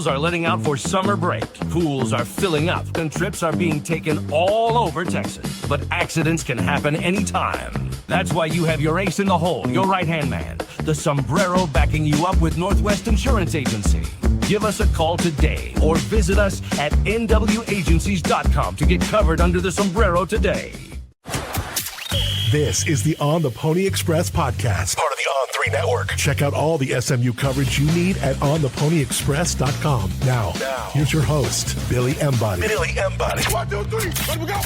schools are letting out for summer break. Pools are filling up and trips are being taken all over Texas. But accidents can happen anytime. That's why you have your ace in the hole, your right-hand man, the sombrero backing you up with Northwest Insurance Agency. Give us a call today or visit us at nwagencies.com to get covered under the sombrero today. This is the On the Pony Express podcast, part of the On3 network. Check out all the SMU coverage you need at ontheponyexpress.com. Now, here's your host, Billy Embody. 1, 2, 3, let we go.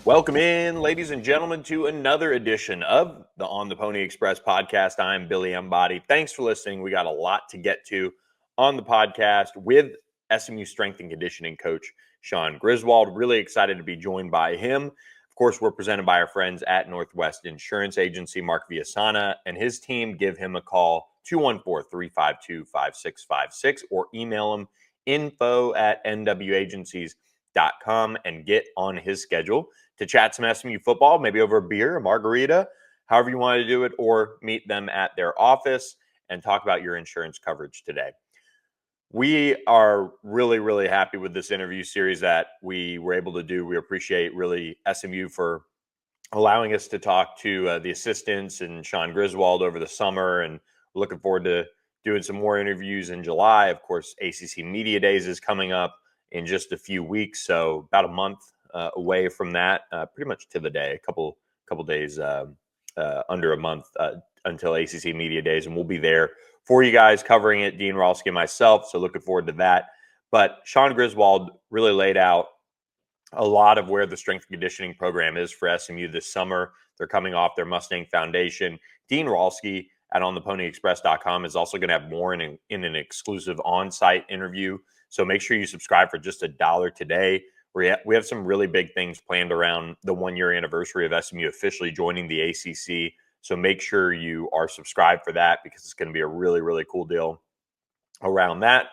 Welcome in, ladies and gentlemen, to another edition of the On the Pony Express podcast. I'm Billy Embody. Thanks for listening. We got a lot to get to on the podcast with SMU strength and conditioning coach Shawn Griswold. Really excited to be joined by him. Of course, we're presented by our friends at Northwest Insurance Agency. Mark Villasana and his team. Give him a call, 214-352-5656, or email him info@nwagencies.com and get on his schedule to chat some SMU football, maybe over a beer, a margarita, however you want to do it, or meet them at their office and talk about your insurance coverage today. We are really, really happy with this interview series that we were able to do. We appreciate really SMU for allowing us to talk to the assistants and Shawn Griswold over the summer, and we're looking forward to doing some more interviews in July. Of course, ACC Media Days is coming up in just a few weeks, so about a month away from that, pretty much to the day, a couple days, under a month until ACC Media Days, and we'll be there for you guys covering it, Dean Rawlsky and myself, so looking forward to that. But Shawn Griswold really laid out a lot of where the strength and conditioning program is for SMU this summer. They're coming off their Mustang Foundation. Dean Rawlsky at ontheponyexpress.com is also going to have more in an exclusive on-site interview, so make sure you subscribe for just $1 today. We have some really big things planned around the 1-year anniversary of SMU officially joining the ACC. So make sure you are subscribed for that, because it's going to be a really, really cool deal around that.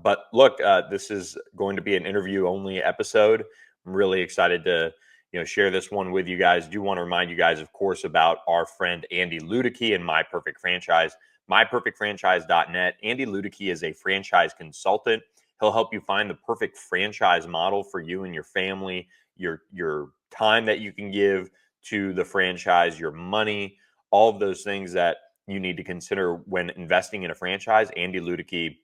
But look, this is going to be an interview-only episode. I'm really excited to share this one with you guys. Do want to remind you guys, of course, about our friend Andy Ludicky and My Perfect Franchise, myperfectfranchise.net. Andy Ludicky is a franchise consultant. He'll help you find the perfect franchise model for you and your family, your time that you can give to the franchise, your money, all of those things that you need to consider when investing in a franchise. Andy Ludicky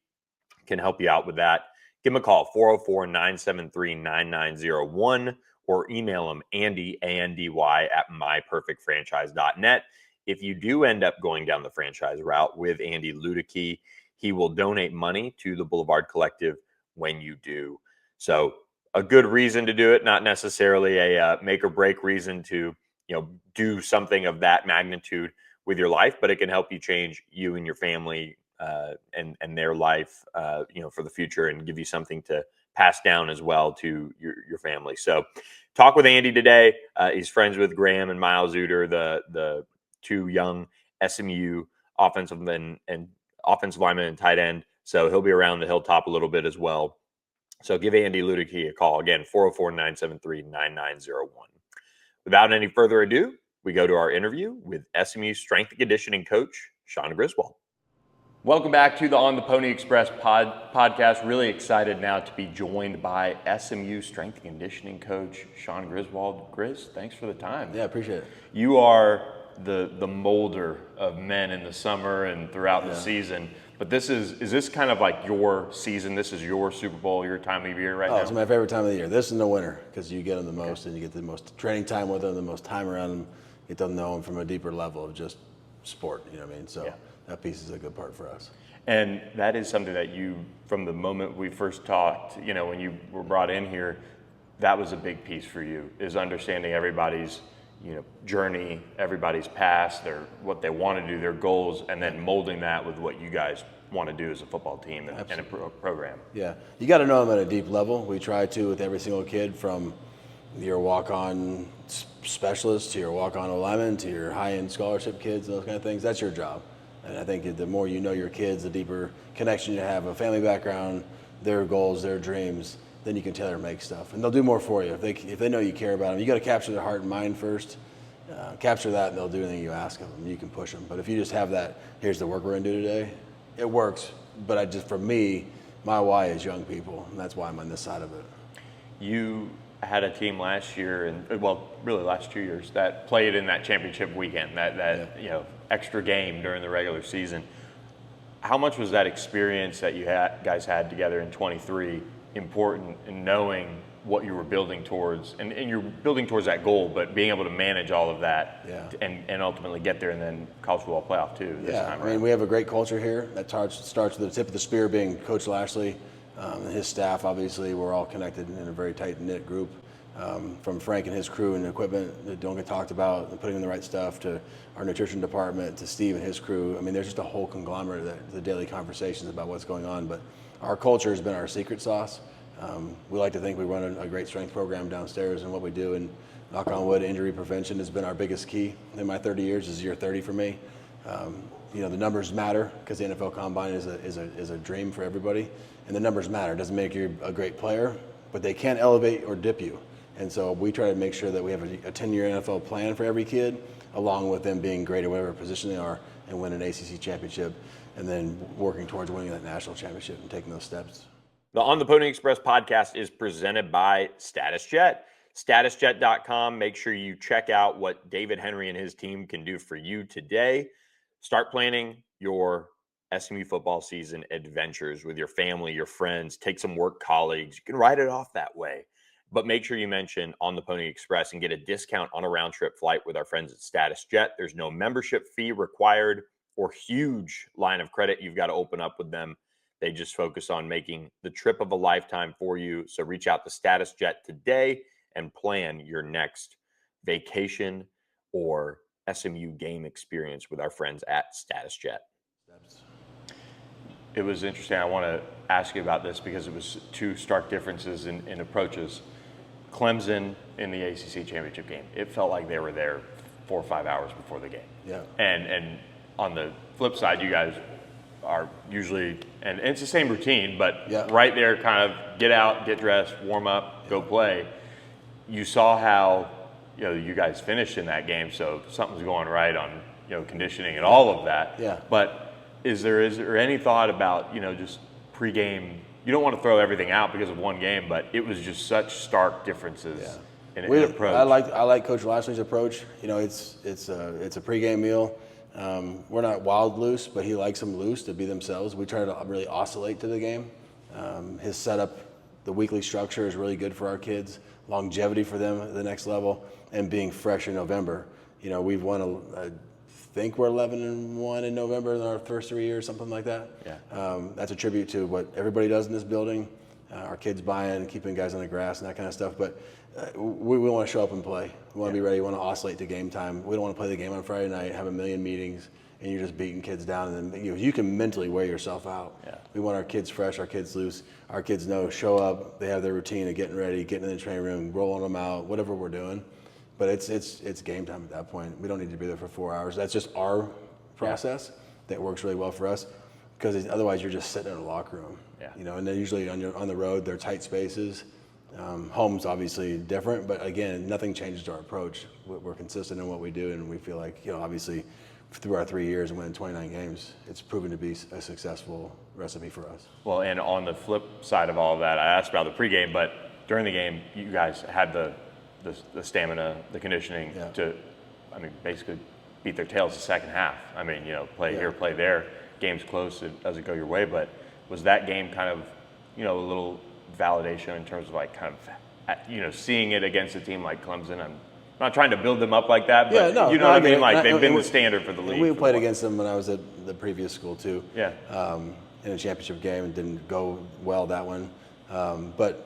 can help you out with that. Give him a call, 404-973-9901, or email him, Andy, A-N-D-Y, at myperfectfranchise.net. If you do end up going down the franchise route with Andy Ludicky, he will donate money to the Boulevard Collective when you do. So a good reason to do it, not necessarily a make or break reason to do something of that magnitude with your life, but it can help you change you and your family and their life for the future, and give you something to pass down as well to your family. So talk with Andy today. He's friends with Graham and Miles Uter, the two young SMU offensive linemen and tight end. So he'll be around the hilltop a little bit as well. So give Andy Ludicky a call. Again, 404-973-9901. Without any further ado, we go to our interview with SMU strength and conditioning coach, Shawn Griswold. Welcome back to the On the Pony Express podcast. Really excited now to be joined by SMU strength and conditioning coach, Shawn Griswold. Grizz, thanks for the time. Yeah, appreciate it. You are the molder of men in the summer and throughout the season. But is this kind of like your season? This is your Super Bowl, your time of year right now? It's my favorite time of the year. This in the winter, because you get them the most, and you get the most training time with them, the most time around them. Get to know them from a deeper level of just sport, you know what I mean? So that piece is a good part for us. And that is something that you, from the moment we first talked, when you were brought in here, that was a big piece for you, is understanding everybody's journey, everybody's past, what they want to do, their goals, and then molding that with what you guys want to do as a football team and a program. Yeah, you got to know them at a deep level. We try to with every single kid, from your walk-on specialist to your walk-on lineman to your high-end scholarship kids and those kind of things. That's your job. And I think the more you know your kids, the deeper connection you have, a family background, their goals, their dreams, then you can tailor make stuff, and they'll do more for you if they know you care about them. You got to capture their heart and mind first. Capture that, and they'll do anything you ask of them. You can push them, but if you just have that, here's the work we're gonna do today, it works. But for me, my why is young people, and that's why I'm on this side of it. You had a team last year, and well, really last 2 years, that played in that championship weekend, that extra game during the regular season. How much was that experience that you guys had together in 23 important in knowing what you were building towards, and you're building towards that goal, but being able to manage all of that and ultimately get there, and then college football playoff too this time around? I mean, we have a great culture here that starts with the tip of the spear being Coach Lashlee and his staff. Obviously, we're all connected in a very tight-knit group. From Frank and his crew and equipment that don't get talked about, and putting in the right stuff, to our nutrition department, to Steve and his crew. I mean, there's just a whole conglomerate, the daily conversations about what's going on. But our culture has been our secret sauce. We like to think we run a great strength program downstairs in what we do, and knock on wood, injury prevention has been our biggest key. In my 30 years, this is year 30 for me. The numbers matter because the NFL Combine is a dream for everybody, and the numbers matter. It doesn't make you a great player, but they can elevate or dip you. And so we try to make sure that we have a 10-year NFL plan for every kid, along with them being great at whatever position they are and win an ACC championship, and then working towards winning that national championship and taking those steps. The On the Pony Express podcast is presented by StatusJet. StatusJet.com. Make sure you check out what David Henry and his team can do for you today. Start planning your SMU football season adventures with your family, your friends. Take some work colleagues. You can write it off that way. But make sure you mention On the Pony Express and get a discount on a round-trip flight with our friends at StatusJet. There's no membership fee required or huge line of credit you've got to open up with them. They just focus on making the trip of a lifetime for you. So reach out to StatusJet today and plan your next vacation or SMU game experience with our friends at StatusJet. It was interesting. I want to ask you about this because it was two stark differences in approaches. Clemson in the ACC championship game, it felt like they were there 4 or 5 hours before the game. Yeah. And on the flip side, you guys are usually, and it's the same routine, but right there, kind of get out, get dressed, warm up, go play. You saw how you guys finished in that game, so something's going right on conditioning and all of that. Yeah. But is there any thought about just pregame? You don't want to throw everything out because of one game, but it was just such stark differences in approach. I like Coach Lashlee's approach. It's a pregame meal. We're not wild loose, but he likes them loose to be themselves. We try to really oscillate to the game. His setup, the weekly structure is really good for our kids. Longevity for them at the next level, and being fresh in November. We've won I think we're 11-1 in November in our first 3 years, something like that. Yeah. That's a tribute to what everybody does in this building. Our kids buying, keeping guys on the grass and that kind of stuff. But we want to show up and play. We want to be ready. We want to oscillate to game time. We don't want to play the game on Friday night, have a million meetings, and you're just beating kids down. And then you can mentally wear yourself out. Yeah. We want our kids fresh, our kids loose. Our kids know, show up. They have their routine of getting ready, getting in the training room, rolling them out, whatever we're doing. But it's game time at that point. We don't need to be there for 4 hours. That's just our process that works really well for us, because otherwise you're just sitting in a locker room. Yeah. And then usually on the road they're tight spaces. Home's obviously different, but again, nothing changes our approach. We're consistent in what we do, and we feel like obviously through our 3 years and winning 29 games, it's proven to be a successful recipe for us. Well, and on the flip side of all of that, I asked about the pregame, but during the game, you guys had the stamina, the conditioning to, basically beat their tails the second half. Play here, play there. Game's close, it doesn't go your way, but was that game kind of, a little validation in terms of seeing it against a team like Clemson? I'm not trying to build them up like that, but what I mean? They've been the standard for the league. We played against them when I was at the previous school too. Yeah. In a championship game, and didn't go well that one. But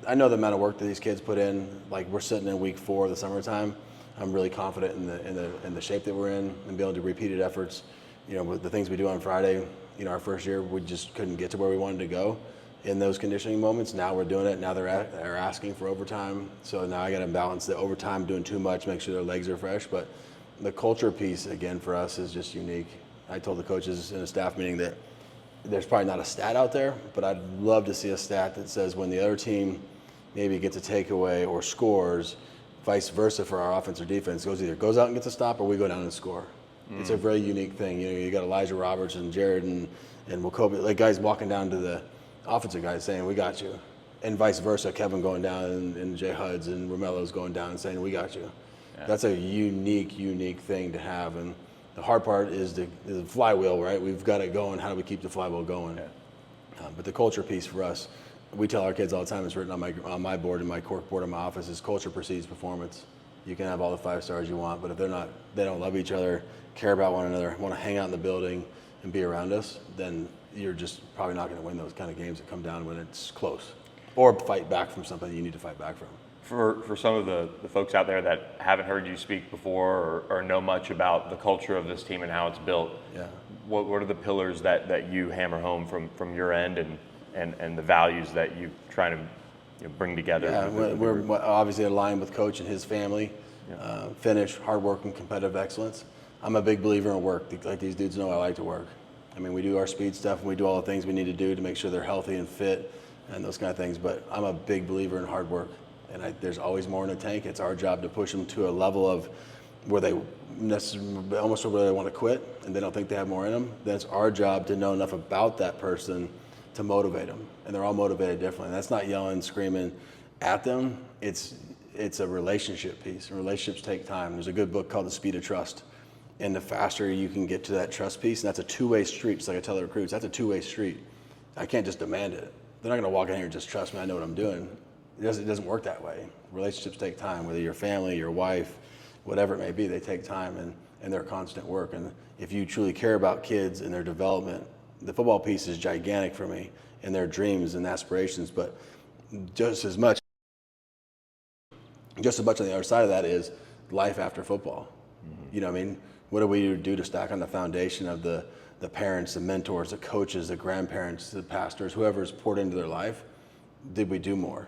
I know the amount of work that these kids put in. We're sitting in week 4 of the summertime. I'm really confident in the shape that we're in and be able to do repeated efforts. With the things we do on Friday, our first year we just couldn't get to where we wanted to go in those conditioning moments. Now we're doing it. Now they're asking for overtime. So now I got to balance the overtime, doing too much, make sure their legs are fresh. But the culture piece again for us is just unique. I told the coaches in a staff meeting that there's probably not a stat out there, but I'd love to see a stat that says when the other team maybe gets a takeaway or scores, vice versa for our offense or defense, either goes out and gets a stop or we go down and score. It's a very unique thing. You got Elijah Roberts and Jared and Wakobe, like guys walking down to the offensive guys saying, we got you. And vice versa, Kevin going down and Jay Huds and Romelo's going down and saying, we got you. Yeah. That's a unique thing to have. And the hard part is the flywheel, right? We've got it going. How do we keep the flywheel going? Yeah. But the culture piece for us, we tell our kids all the time, it's written on my board, and my cork board in my office, is culture precedes performance. You can have all the 5 stars you want, but if they don't love each other, care about one another, want to hang out in the building and be around us, then you're just probably not going to win those kind of games that come down when it's close. Or fight back from something you need to fight back from. For some of the folks out there that haven't heard you speak before or know much about the culture of this team and how it's built, what are the pillars that you hammer home from your end and the values that you try to bring together? Yeah, we're obviously aligned with Coach and his family. Finish, hard work, and competitive excellence. I'm a big believer in work. Like these dudes know I like to work. I mean, we do our speed stuff and we do all the things we need to do to make sure they're healthy and fit and those kind of things. But I'm a big believer in hard work. And there's always more in the tank. It's our job to push them to a level of where they almost where they want to quit and they don't think they have more in them. Then it's our job to know enough about that person to motivate them. And they're all motivated differently. And that's not yelling, screaming at them. It's a relationship piece. And relationships take time. There's a good book called The Speed of Trust. And the faster you can get to that trust piece, and that's a two-way street, just like I tell the recruits, that's a two-way street. I can't just demand it. They're not going to walk in here and just trust me, I know what I'm doing. It doesn't work that way. Relationships take time, whether your family, your wife, whatever it may be, they take time and they're constant work. And if you truly care about kids and their development, the football piece is gigantic for me and their dreams and aspirations, but just as much on the other side of that is life after football. Mm-hmm. You know what I mean? What do we do to stack on the foundation of the parents, the mentors, the coaches, the grandparents, the pastors, whoever's poured into their life? Did we do more?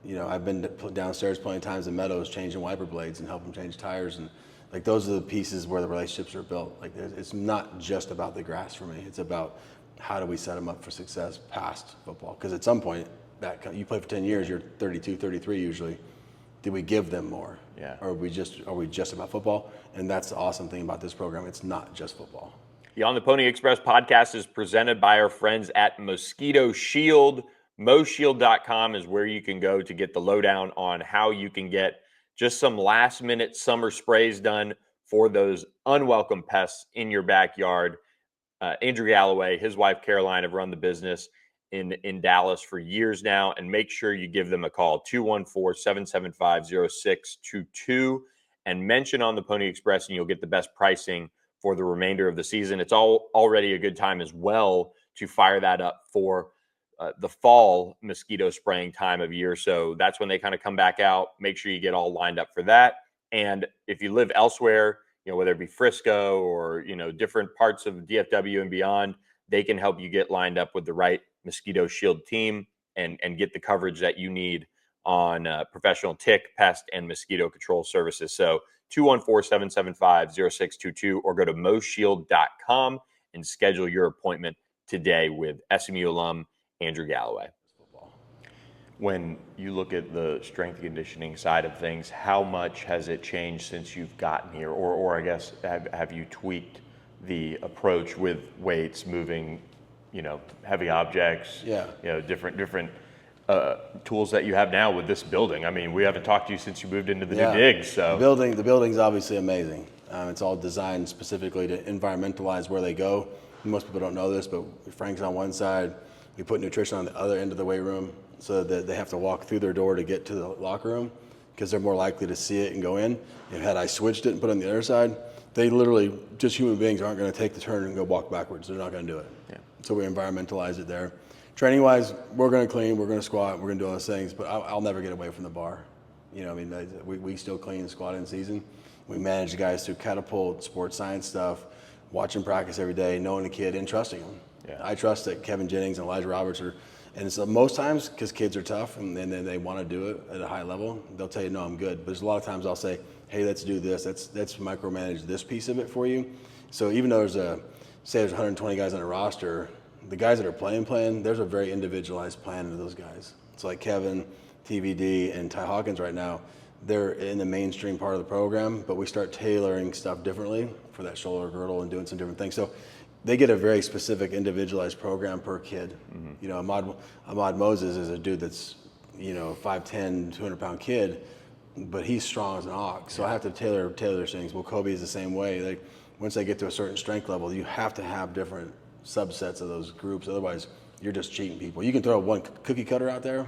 You know, I've been downstairs plenty of times in Meadows changing wiper blades and helping change tires, and like those are the pieces where the relationships are built. Like it's not just about the grass for me. It's about how do we set them up for success past football? Because at some point, you play for 10 years, you're 32, 33 usually. Did we give them more? Yeah. Or are we just about football? And that's the awesome thing about this program. It's not just football. The On the Pony Express podcast is presented by our friends at Mosquito Shield. Moshield.com is where you can go to get the lowdown on how you can get just some last-minute summer sprays done for those unwelcome pests in your backyard. Andrew Galloway, his wife Caroline, have run the business in Dallas for years now, and make sure you give them a call, 214-775-0622, and mention On the Pony Express, and you'll get the best pricing for the remainder of the season. It's already a good time as well to fire that up for the fall mosquito spraying time of year. So that's when they kind of come back out. Make sure you get all lined up for that. And if you live elsewhere, whether it be Frisco or, different parts of DFW and beyond, they can help you get lined up with the right Mosquito Shield team and get the coverage that you need on professional tick, pest, and mosquito control services. So 214-775-0622 or go to moshield.com and schedule your appointment today with SMU alum Andrew Galloway. When you look at the strength and conditioning side of things, how much has it changed since you've gotten here? Or I guess, have you tweaked the approach with weights, moving, heavy objects, different tools that you have now with this building? I mean, we haven't talked to you since you moved into the new digs. So the building's obviously amazing. It's all designed specifically to environmentalize where they go. Most people don't know this, but Frank's on one side. We put nutrition on the other end of the weight room so that they have to walk through their door to get to the locker room because they're more likely to see it and go in. And had I switched it and put it on the other side, they literally, just human beings, aren't going to take the turn and go walk backwards. They're not going to do it. Yeah. So we environmentalize it there. Training-wise, we're going to clean, we're going to squat, we're going to do all those things, but I'll never get away from the bar. We still clean and squat in season. We manage the guys through catapult, sports science stuff, watching practice every day, knowing the kid and trusting them. Yeah. I trust that Kevin Jennings and Elijah Roberts and so most times, because kids are tough and then they want to do it at a high level, they'll tell you, no, I'm good. But there's a lot of times I'll say, hey, let's do this. Let's micromanage this piece of it for you. So even though there's 120 guys on a roster, the guys that are playing, there's a very individualized plan to those guys. It's like Kevin, TVD, and Ty Hawkins right now. They're in the mainstream part of the program, but we start tailoring stuff differently for that shoulder girdle and doing some different things. So they get a very specific individualized program per kid. You know, Ahmad Moses is a dude that's, 5'10", 200-pound kid, but he's strong as an ox. So I have to tailor their things. Well, Kobe is the same way. Once they get to a certain strength level, you have to have different subsets of those groups. Otherwise, you're just cheating people. You can throw one cookie cutter out there,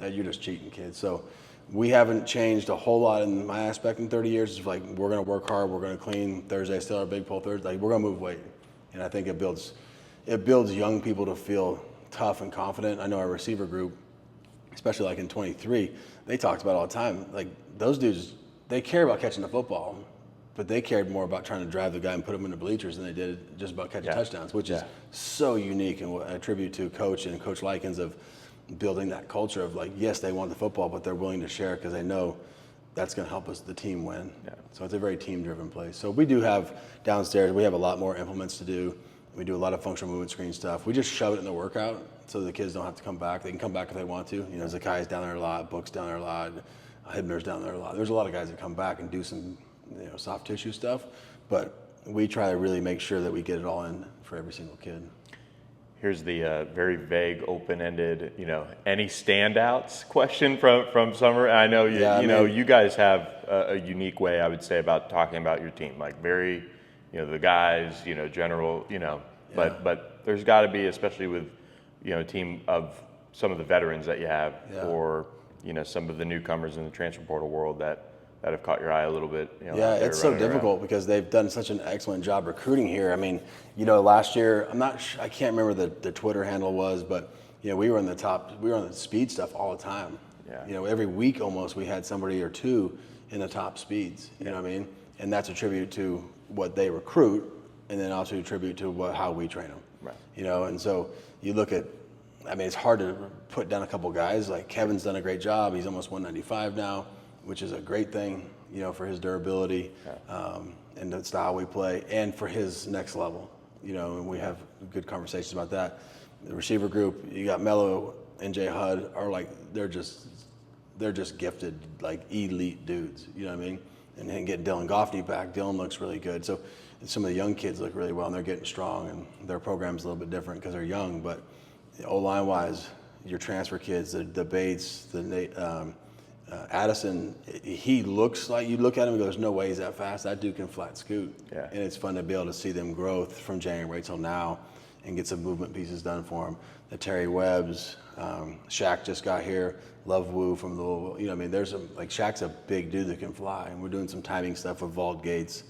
you're just cheating kids. So we haven't changed a whole lot in my aspect in 30 years. It's like, we're going to work hard. We're going to clean Thursday, still our big pull Thursday. Like, we're going to move weight. And I think it builds young people to feel tough and confident. I know our receiver group, especially like in 23, they talked about it all the time. Like, those dudes, they care about catching the football, but they cared more about trying to drive the guy and put him in the bleachers than they did just about catching touchdowns, which is so unique, and what I attribute to Coach and Coach Likens of building that culture of, like, yes, they want the football, but they're willing to share because they know that's going to help the team win. So it's a very team-driven place. So we do have downstairs, we have a lot more implements to do. We do a lot of functional movement screen stuff. We just shove it in the workout so the kids don't have to come back. They can come back if they want to. Zakai's down there a lot, Book's down there a lot, Hibner's down there a lot. There's a lot of guys that come back and do some soft tissue stuff, but we try to really make sure that we get it all in for every single kid. Here's the very vague, open-ended, any standouts question from Summer. I know you guys have a unique way, I would say, about talking about your team, like very, the guys, general, but there's got to be, especially with, a team of some of the veterans that you have, or some of the newcomers in the transfer portal world that have caught your eye a little bit. It's so difficult because they've done such an excellent job recruiting here. I mean, last year, I can't remember the Twitter handle was, but we were on the speed stuff all the time. Every week almost we had somebody or two in the top speeds. You know what I mean? And that's a tribute to what they recruit, and then also a tribute to how we train them. Right. And so you look at, it's hard to put down a couple guys. Like Kevin's done a great job. He's almost 195 now, which is a great thing, for his durability and the style we play, and for his next level. And we have good conversations about that. The receiver group, you got Mello and Jay Hud are like, they're just gifted, like elite dudes. You know what I mean? And then getting Dylan Goffney back, Dylan looks really good. So some of the young kids look really well, and they're getting strong, and their program's a little bit different because they're young. But O-line wise, your transfer kids, the Bates, Addison, he looks like, you look at him and go, there's no way he's that fast. That dude can flat scoot. And it's fun to be able to see them growth from January till now and get some movement pieces done for him. The Terry Webbs, Shaq just got here, Love Wu from Louisville. There's Shaq's a big dude that can fly, and we're doing some timing stuff with Vault Gates.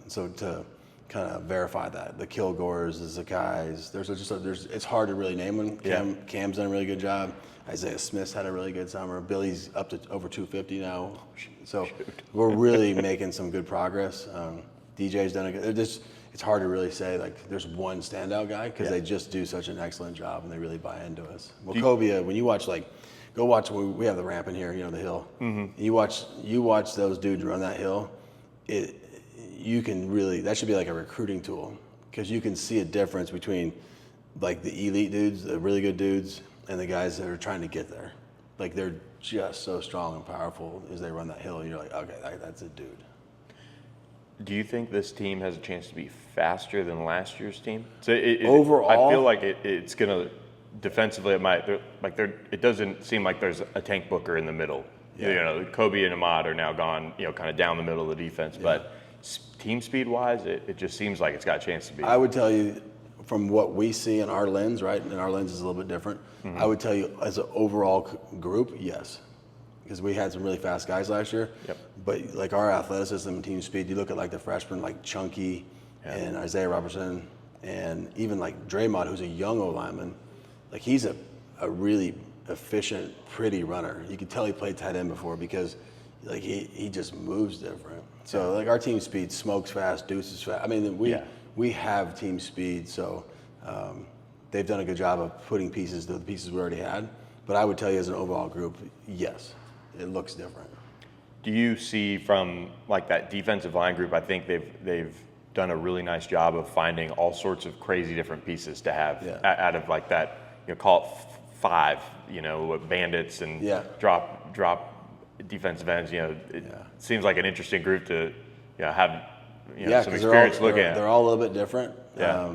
So to kind of verify that, the Kilgores, the Zakais, it's hard to really name them. Cam's done a really good job. Isaiah Smith's had a really good summer. Billy's up to over 250 now. So we're really making some good progress. DJ's done a good, it's hard to really say there's one standout guy because they just do such an excellent job and they really buy into us. Well, Cobia, when you watch go watch, we have the ramp in here, the hill. Mm-hmm. You watch those dudes run that hill, you can really, that should be like a recruiting tool because you can see a difference between the elite dudes, the really good dudes, and the guys that are trying to get there. They're just so strong and powerful as they run that hill. And you're like, okay, that's a dude. Do you think this team has a chance to be faster than last year's team? So overall, I feel like it's going to, defensively, it doesn't seem like there's a Tank Booker in the middle. Kobe and Ahmad are now gone, kind of down the middle of the defense. But team speed-wise, it just seems like it's got a chance to be. I would tell you, from what we see in our lens, right, and our lens is a little bit different, I would tell you as an overall group, yes. Because we had some really fast guys last year. But our athleticism and team speed, you look at the freshmen like Chunky and Isaiah Robertson, and even Draymond, who's a young O-lineman, he's a really efficient, pretty runner. You can tell he played tight end before because he just moves different. So our team speed, Smoke's fast, Deuce is fast. We have team speed, so they've done a good job of putting pieces to the pieces we already had. But I would tell you as an overall group, yes, it looks different. Do you see from that defensive line group, I think they've done a really nice job of finding all sorts of crazy different pieces to have out of like that, call it 5, bandits and drop defensive ends. It seems like an interesting group to have some experience looking at. They're all a little bit different. Yeah.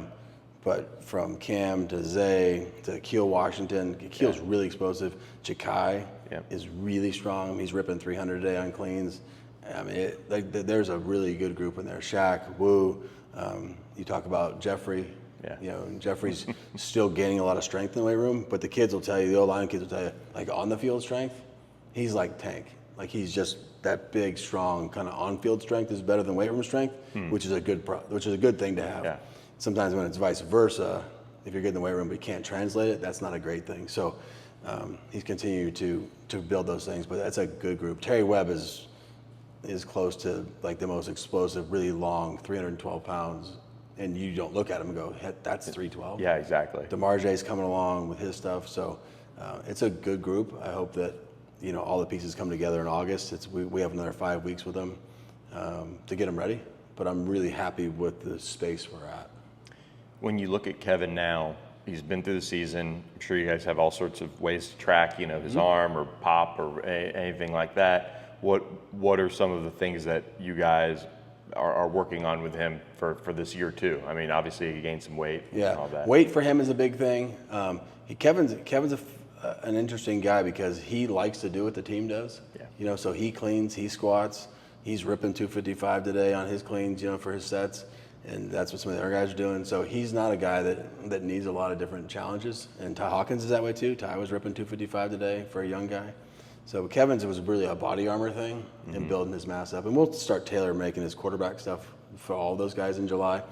But from Cam to Zay to Keel Washington, Keel's really explosive. Chakai is really strong. He's ripping 300 a day on cleans. I mean, there's a really good group in there. Shaq, Wu. You talk about Jeffrey. Jeffrey's still gaining a lot of strength in the weight room, but the kids will tell you, the O-line kids will tell you, like on the field strength, he's like Tank. Like he's just that big, strong kind of on-field strength is better than weight room strength, which is a good thing to have. Yeah. Sometimes when it's vice versa, if you're good in the weight room but you can't translate it, that's not a great thing. So he's continued to build those things, but that's a good group. Terry Webb is close to like the most explosive, really long, 312 pounds, and you don't look at him and go, that's 312. Yeah, exactly. DeMarjay's coming along with his stuff, so it's a good group. I hope that all the pieces come together in August. We have another 5 weeks with them to get them ready, but I'm really happy with the space we're at. When you look at Kevin now, he's been through the season. I'm sure you guys have all sorts of ways to track, his arm or pop or anything like that. What are some of the things that you guys are working on with him for this year too? I mean, obviously he gained some weight and all that. Weight for him is a big thing. Kevin's an interesting guy because he likes to do what the team does. Yeah. So he cleans, he squats, he's ripping 255 today on his cleans, for his sets. And that's what some of the other guys are doing. So he's not a guy that needs a lot of different challenges. And Ty Hawkins is that way too. Ty was ripping 255 today for a young guy. So Kevin's was really a body armor thing and building his mass up. And we'll start tailor making his quarterback stuff for all those guys in July.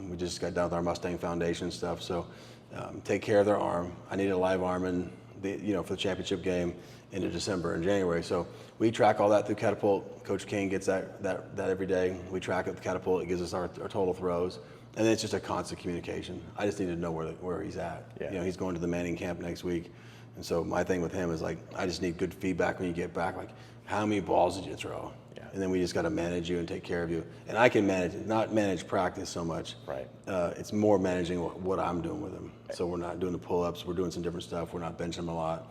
We just got done with our Mustang Foundation stuff. So take care of their arm. I need a live arm for the championship game into December and January. So we track all that through Catapult. Coach King gets that every day. We track it with Catapult. It gives us our total throws. And then it's just a constant communication. I just need to know where he's at. Yeah. He's going to the Manning camp next week. And so my thing with him is like, I just need good feedback when you get back. Like, how many balls did you throw? Yeah. And then we just got to manage you and take care of you. And I can not manage practice so much. Right. It's more managing what I'm doing with him. Right. So we're not doing the pull-ups. We're doing some different stuff. We're not benching him a lot.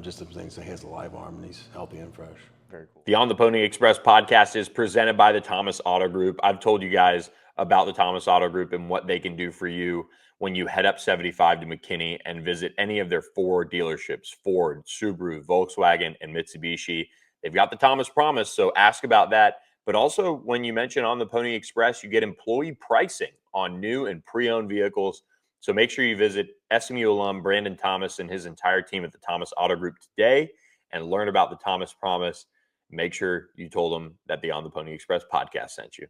Just some things. So he has a live arm and he's healthy and fresh. Very cool. The On the Pony Express podcast is presented by the Thomas Auto Group. I've told you guys about the Thomas Auto Group and what they can do for you when you head up 75 to McKinney and visit any of their 4 dealerships, Ford, Subaru, Volkswagen, and Mitsubishi. They've got the Thomas Promise, so ask about that. But also, when you mention On the Pony Express, you get employee pricing on new and pre-owned vehicles. So make sure you visit SMU alum Brandon Thomas and his entire team at the Thomas Auto Group today and learn about the Thomas Promise. Make sure you told them that the On the Pony Express podcast sent you.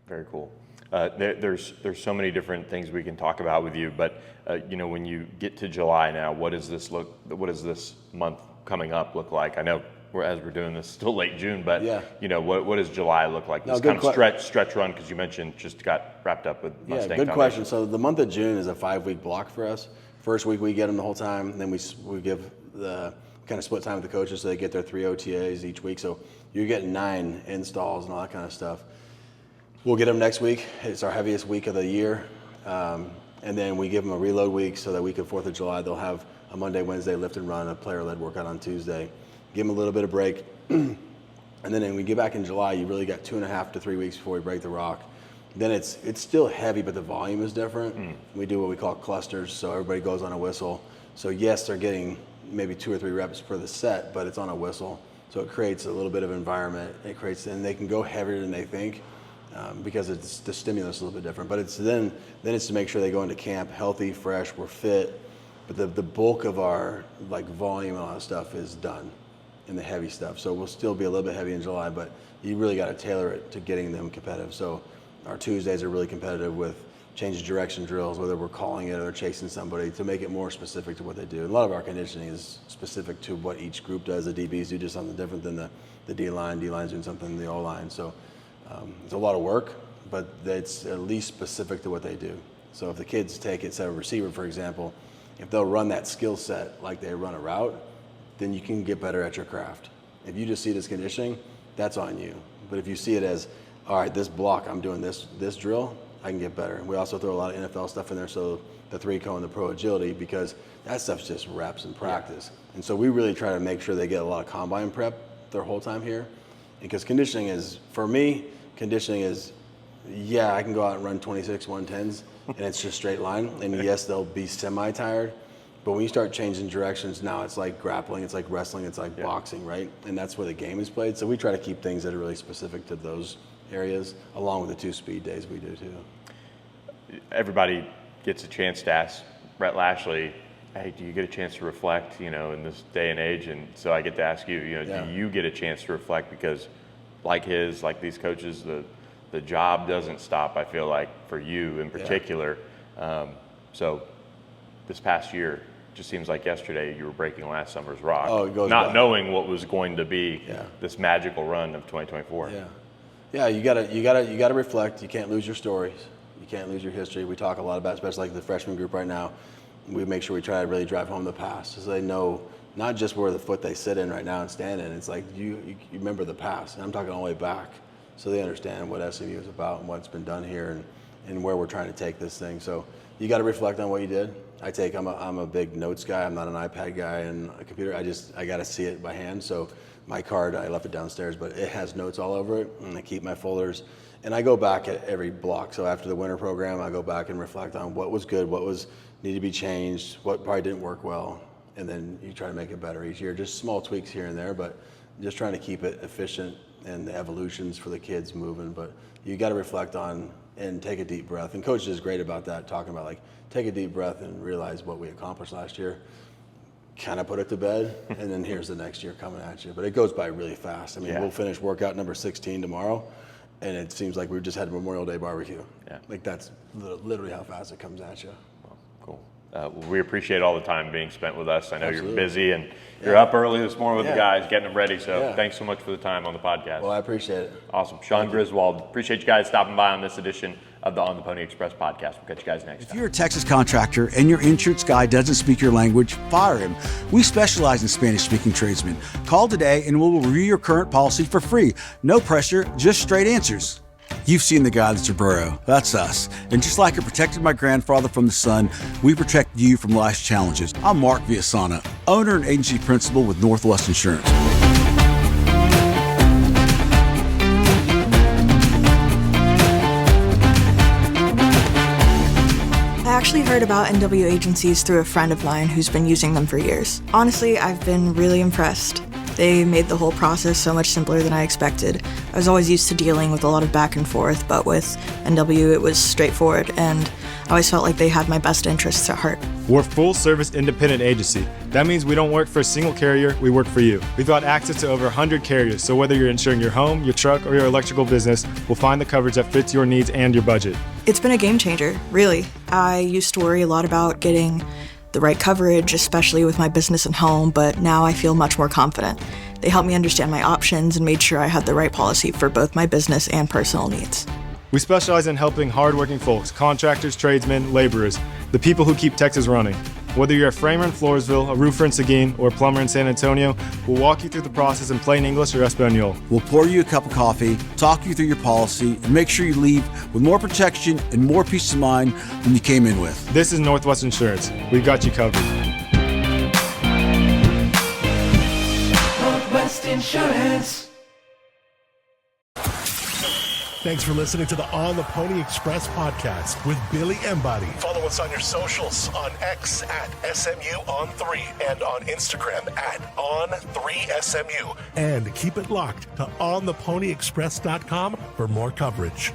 Very cool. There's so many different things we can talk about with you, but when you get to July now, what does this month coming up look like? I know as we're doing this still late June, but what does July look like? This kind of stretch run, because you mentioned just got wrapped up with Mustang Foundation. Good question. So the month of June is a 5-week block for us. First week we get them the whole time, then we give the kind of split time with the coaches so they get their 3 OTAs each week. So you're getting 9 installs and all that kind of stuff. We'll get them next week. It's our heaviest week of the year. And then we give them a reload week, so that week of 4th of July, they'll have a Monday, Wednesday lift and run, a player-led workout on Tuesday. Give them a little bit of break. And then when we get back in July, you really got 2.5 to 3 weeks before we break the rock. Then it's still heavy, but the volume is different. We do what we call clusters, so everybody goes on a whistle. So yes, they're getting maybe 2 or 3 reps per the set, but it's on a whistle. So it creates a little bit of environment. And they can go heavier than they think. Because it's the stimulus is a little bit different, but it's then it's to make sure they go into camp healthy, fresh, we're fit. But the bulk of our volume and all that stuff is done in the heavy stuff. So we'll still be a little bit heavy in July, but you really got to tailor it to getting them competitive. So our Tuesdays are really competitive with change of direction drills, whether we're calling it or chasing somebody, to make it more specific to what they do. And a lot of our conditioning is specific to what each group does. The DBs do just something different than the D-line. D-line's doing something in the O-line. So it's a lot of work, but it's at least specific to what they do. So if the kids take it, say a receiver, for example, if they'll run that skill set like they run a route, then you can get better at your craft. If you just see it as conditioning, that's on you. But if you see it as, all right, this block, I'm doing this drill, I can get better. We also throw a lot of NFL stuff in there, so the 3-cone, the pro agility, because that stuff's just reps and practice. And so we really try to make sure they get a lot of combine prep their whole time here. Because conditioning is, for me, I can go out and run 26 110s, and it's just straight line. And yes, they'll be semi-tired. But when you start changing directions, now it's like grappling, it's like wrestling, it's like boxing, right? And that's where the game is played. So we try to keep things that are really specific to those areas, along with the 2 speed days we do too. Everybody gets a chance to ask Rhett Lashlee, hey, do you get a chance to reflect, in this day and age? And so I get to ask you, do you get a chance to reflect? Because like these coaches, the job doesn't stop, I feel like, for you in particular. So this past year, just seems like yesterday you were breaking last summer's rock, not knowing what was going to be this magical run of 2024. Yeah, you gotta reflect. You can't lose your stories. You can't lose your history. We talk a lot about, especially like the freshman group right now. We make sure we try to really drive home the past, so they know not just where the foot they sit in right now and stand in. It's like you remember the past, and I'm talking all the way back, so they understand what SMU is about and what's been done here and where we're trying to take this thing. So you got to reflect on what you did. I'm a big notes guy. I'm not an iPad guy and a computer. I got to see it by hand. So my card, I left it downstairs, but it has notes all over it, and I keep my folders. And I go back at every block. So after the winter program, I go back and reflect on what was good, what was needed to be changed, what probably didn't work well, and then you try to make it better each year. Just small tweaks here and there, but just trying to keep it efficient and the evolutions for the kids moving. But you got to reflect on and take a deep breath. And Coach is great about that, talking about like, take a deep breath and realize what we accomplished last year, kind of put it to bed, and then here's the next year coming at you. But it goes by really fast. I mean, we'll finish workout number 16 tomorrow, and it seems like we've just had a Memorial Day barbecue. Like that's literally how fast it comes at you. Well, cool. We appreciate all the time being spent with us. I know you're busy, and you're up early this morning with the guys, getting them ready. So thanks so much for the time on the podcast. Well, I appreciate it. Awesome. Shawn Griswold, appreciate you guys stopping by on this edition of the On the Pony Express podcast. We'll catch you guys next time. If you're a Texas contractor and your insurance guy doesn't speak your language, fire him. We specialize in Spanish-speaking tradesmen. Call today and we'll review your current policy for free. No pressure, just straight answers. You've seen the guy that's your burrow. That's us. And just like it protected my grandfather from the sun, we protect you from life's challenges. I'm Mark Villasana, owner and agency principal with Northwest Insurance. I actually heard about NW agencies through a friend of mine who's been using them for years. Honestly, I've been really impressed. They made the whole process so much simpler than I expected. I was always used to dealing with a lot of back and forth, but with NW it was straightforward, and I always felt like they had my best interests at heart. We're a full-service independent agency. That means we don't work for a single carrier, we work for you. We've got access to over 100 carriers, so whether you're insuring your home, your truck, or your electrical business, we'll find the coverage that fits your needs and your budget. It's been a game changer, really. I used to worry a lot about getting the right coverage, especially with my business and home, but now I feel much more confident. They helped me understand my options and made sure I had the right policy for both my business and personal needs. We specialize in helping hardworking folks, contractors, tradesmen, laborers, the people who keep Texas running. Whether you're a framer in Floresville, a roofer in Seguin, or a plumber in San Antonio, we'll walk you through the process in plain English or Espanol. We'll pour you a cup of coffee, talk you through your policy, and make sure you leave with more protection and more peace of mind than you came in with. This is Northwest Insurance. We've got you covered. Northwest Insurance. Thanks for listening to the On the Pony Express podcast with Billy Embody. Follow us on your socials on X at SMU_on3 and on Instagram at On3SMU. And keep it locked to OnThePonyExpress.com for more coverage.